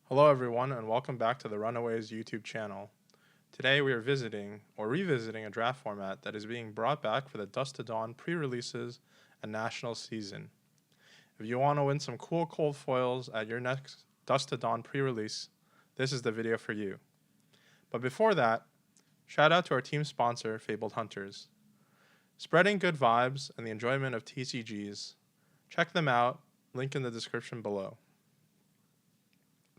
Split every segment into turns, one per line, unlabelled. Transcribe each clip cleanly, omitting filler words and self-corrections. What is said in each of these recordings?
Hello everyone and welcome back to the Runaways YouTube channel. Today we are revisiting a draft format that is being brought back for the Dusk to Dawn pre-releases and national season. If you want to win some cool cold foils at your next Dusk to Dawn pre-release, this is the video for you. But before that, shout out to our team sponsor, Fabled Hunters. Spreading good vibes and the enjoyment of TCGs. Check them out, link in the description below.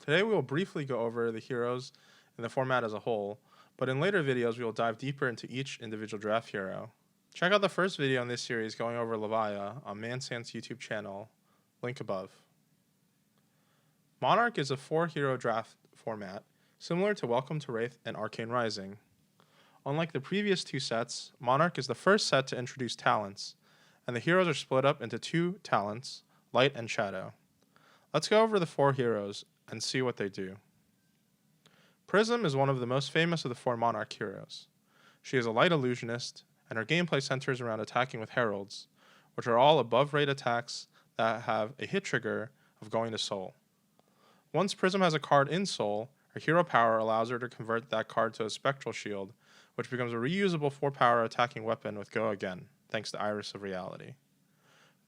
Today we will briefly go over the heroes and the format as a whole, but in later videos we will dive deeper into each individual draft hero. Check out the first video in this series going over Levaya on Mansant's YouTube channel, link above. Monarch is a 4-hero draft format, similar to Welcome to Wraith and Arcane Rising. Unlike the previous two sets, Monarch is the first set to introduce talents, and the heroes are split up into 2 talents, Light and Shadow. Let's go over the 4 heroes and see what they do. Prism is one of the most famous of the 4 Monarch heroes. She is a light illusionist, and her gameplay centers around attacking with heralds, which are all above rate attacks that have a hit trigger of going to soul. Once Prism has a card in soul, her hero power allows her to convert that card to a spectral shield, which becomes a reusable 4-power attacking weapon with Go Again, thanks to Iris of Reality.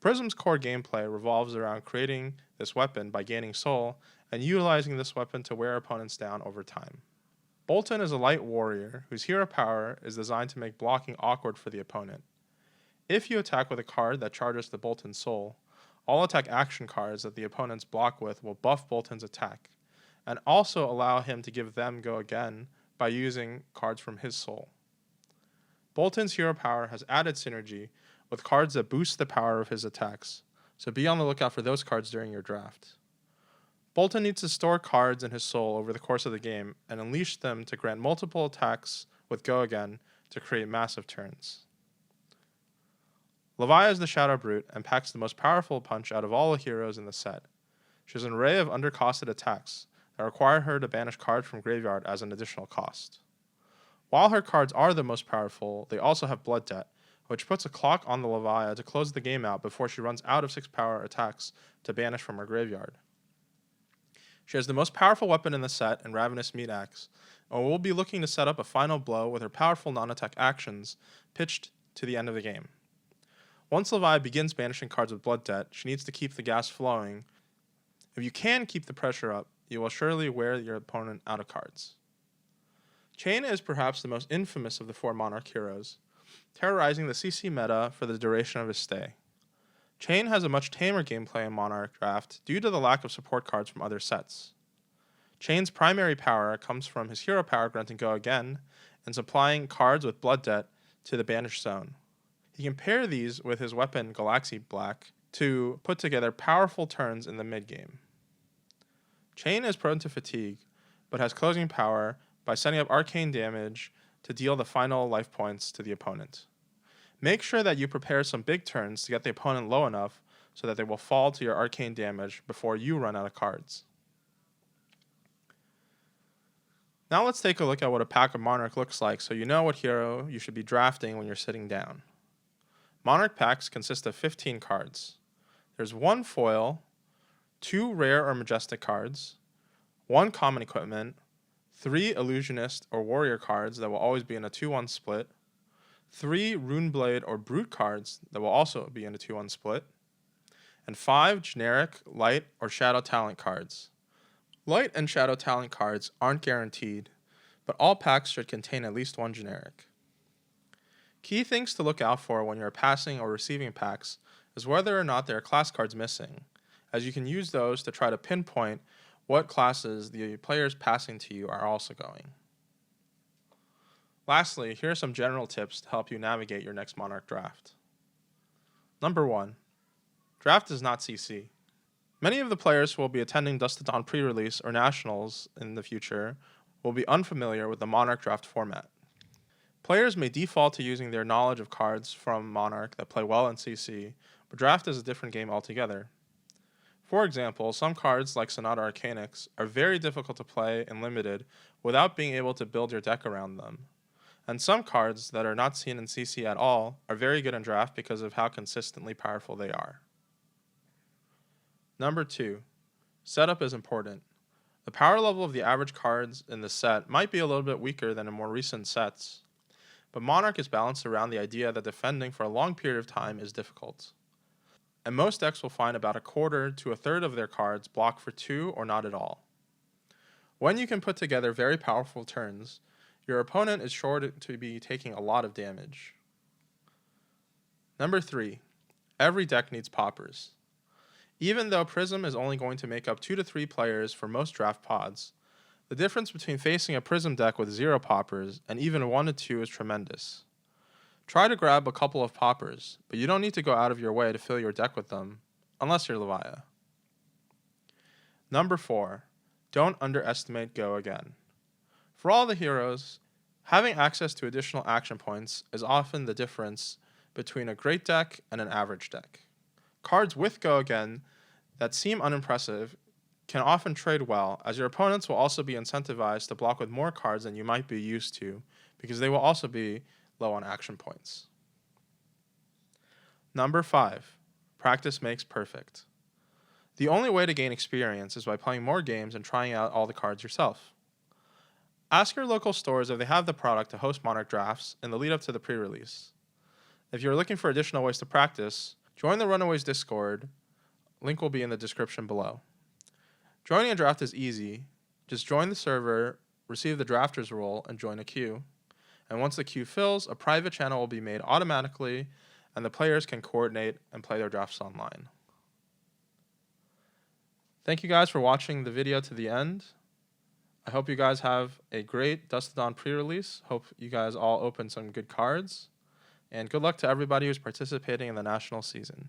Prism's core gameplay revolves around creating this weapon by gaining soul and utilizing this weapon to wear opponents down over time. Boltyn is a light warrior whose hero power is designed to make blocking awkward for the opponent. If you attack with a card that charges the Boltyn's soul, all attack action cards that the opponents block with will buff Boltyn's attack, and also allow him to give them Go Again by using cards from his soul. Boltyn's hero power has added synergy with cards that boost the power of his attacks, so be on the lookout for those cards during your draft. Boltyn needs to store cards in his soul over the course of the game and unleash them to grant multiple attacks with Go Again to create massive turns. Levaya is the Shadow Brute and packs the most powerful punch out of all the heroes in the set. She has an array of undercosted attacks that require her to banish cards from graveyard as an additional cost. While her cards are the most powerful, they also have Blood Debt, which puts a clock on the Levaya to close the game out before she runs out of 6-power attacks to banish from her graveyard. She has the most powerful weapon in the set in Ravenous Meat Axe, and will be looking to set up a final blow with her powerful non-attack actions pitched to the end of the game. Once Levaya begins banishing cards with Blood Debt, she needs to keep the gas flowing. If you can keep the pressure up, you will surely wear your opponent out of cards. Chain is perhaps the most infamous of the 4 Monarch heroes, terrorizing the CC meta for the duration of his stay. Chain has a much tamer gameplay in Monarch Draft due to the lack of support cards from other sets. Chain's primary power comes from his hero power granting Go Again and supplying cards with Blood Debt to the banished zone. He can pair these with his weapon Galaxy Black to put together powerful turns in the mid-game. Chain is prone to fatigue, but has closing power by sending up arcane damage to deal the final life points to the opponent. Make sure that you prepare some big turns to get the opponent low enough so that they will fall to your arcane damage before you run out of cards. Now let's take a look at what a pack of Monarch looks like so you know what hero you should be drafting when you're sitting down. Monarch Packs consist of 15 cards. There's 1 foil, 2 rare or majestic cards, 1 common equipment, 3 illusionist or warrior cards that will always be in a 2-1 split, 3 Runeblade or Brute cards that will also be in a 2-1 split, and 5 generic Light or Shadow Talent cards. Light and Shadow Talent cards aren't guaranteed, but all packs should contain at least 1 generic. Key things to look out for when you're passing or receiving packs is whether or not there are class cards missing, as you can use those to try to pinpoint what classes the players passing to you are also going. Lastly, here are some general tips to help you navigate your next Monarch draft. Number 1. Draft is not CC. Many of the players who will be attending Dusk to Dawn pre-release or nationals in the future will be unfamiliar with the Monarch Draft format. Players may default to using their knowledge of cards from Monarch that play well in CC, but Draft is a different game altogether. For example, some cards like Sonata Arcanix are very difficult to play in Limited without being able to build your deck around them. And some cards that are not seen in CC at all are very good in Draft because of how consistently powerful they are. Number 2. Setup is important. The power level of the average cards in the set might be a little bit weaker than in more recent sets, but Monarch is balanced around the idea that defending for a long period of time is difficult. And most decks will find about a quarter to a third of their cards block for 2 or not at all. When you can put together very powerful turns, your opponent is sure to be taking a lot of damage. Number 3, every deck needs poppers. Even though Prism is only going to make up 2 to 3 players for most draft pods, the difference between facing a Prism deck with 0 poppers and even 1 to 2 is tremendous. Try to grab a couple of poppers, but you don't need to go out of your way to fill your deck with them, unless you're Levia. Number 4, don't underestimate Go Again. For all the heroes, having access to additional action points is often the difference between a great deck and an average deck. Cards with Go Again that seem unimpressive can often trade well, as your opponents will also be incentivized to block with more cards than you might be used to, because they will also be low on action points. Number 5, practice makes perfect. The only way to gain experience is by playing more games and trying out all the cards yourself. Ask your local stores if they have the product to host Monarch Drafts in the lead up to the pre-release. If you're looking for additional ways to practice, join the Runaways Discord. Link will be in the description below. Joining a draft is easy. Just join the server, receive the drafter's role, and join a queue. And once the queue fills, a private channel will be made automatically, and the players can coordinate and play their drafts online. Thank you guys for watching the video to the end. I hope you guys have a great Dusk Dawn pre-release. Hope you guys all open some good cards. And good luck to everybody who's participating in the national season.